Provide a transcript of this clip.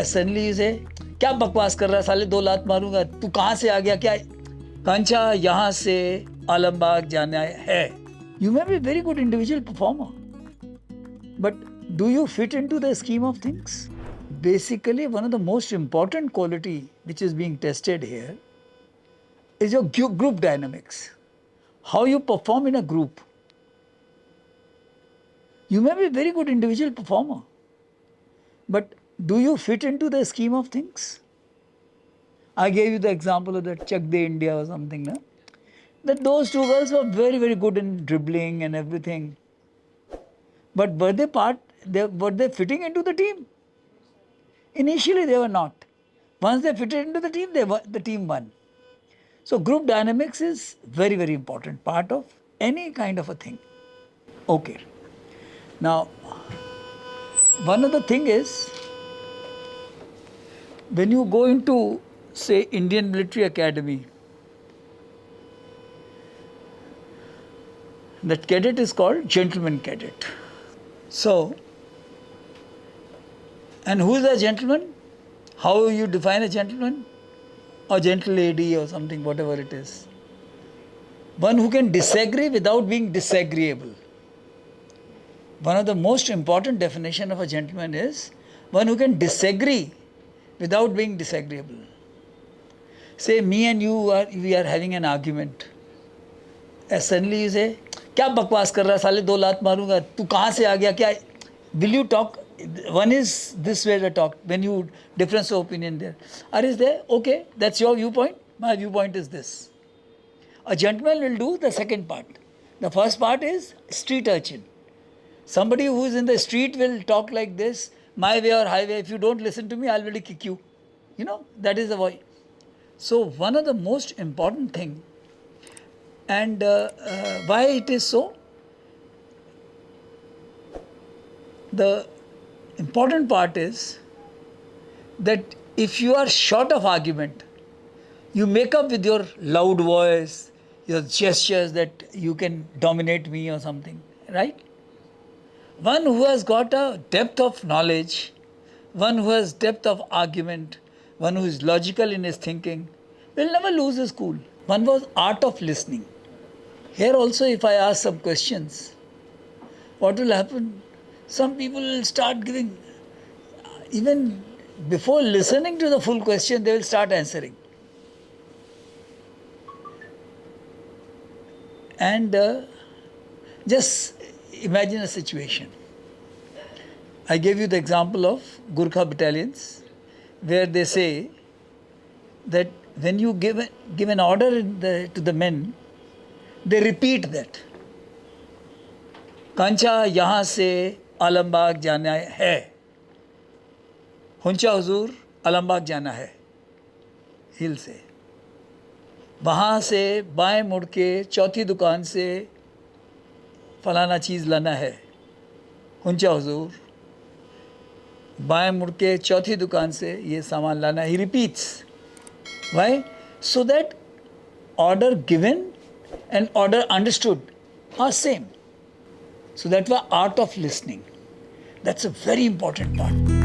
suddenly you say, क्या बकवास कर रहा है साले, 2 लात मारूंगा, तू कहाँ से आ गया, क्या कांचा यहाँ से आलमबाग जाना है. You may be a very good individual performer, but do you fit into the scheme of things? Basically, one of the most important quality which is being tested here is your group dynamics. How you perform in a group. You may be a very good individual performer, but do you fit into the scheme of things? I gave you the example of that Chak De India or something, no? That those two girls were very, very good in dribbling and everything. But were they fitting into the team? Initially they were not. Once they fitted into the team, the team won. So group dynamics is very, very important part of any kind of a thing. Okay. Now, one other thing is, when you go into, say, Indian Military Academy, that cadet is called gentleman cadet. So, and who is a gentleman? How you define a gentleman? Or gentle lady or something, whatever it is. One who can disagree without being disagreeable. One of the most important definition of a gentleman is one who can disagree without being disagreeable. Say me and you we are having an argument. And suddenly you say, क्या बकवास कर रहा है साले, 2 लात मारूंगा, तू कहाँ से आ गया, क्या? Will you talk? One is this way the talk, when you difference of opinion there. Or is there, okay, that's your viewpoint, my viewpoint is this. A gentleman will do the second part. The first part is street urchin. Somebody who is in the street will talk like this, my way or highway, if you don't listen to me, I'll really kick you. You know, that is the way. So one of the most important thing, and why it is so, the important part is that if you are short of argument, you make up with your loud voice, your gestures that you can dominate me or something, right? One who has got a depth of knowledge, one who has depth of argument, one who is logical in his thinking, will never lose his cool. One was art of listening. Here also, if I ask some questions, what will happen? Some people will start giving, even before listening to the full question, they will start answering. And just imagine a situation. I gave you the example of Gurkha battalions, where they say that when you give an order to the men, they repeat that. कांचा यहाँ से आलमबाग जाना है, हुंचा हुजूर आलमबाग जाना है, हिल से, वहाँ से बाएं मुड़ के चौथी दुकान से फलाना चीज़ लाना है, हुंचा हुजूर, बाएं मुड़ के चौथी दुकान से ये सामान लाना है. He repeats. Why? So that order given and order understood are same. So that was art of listening. That's a very important part.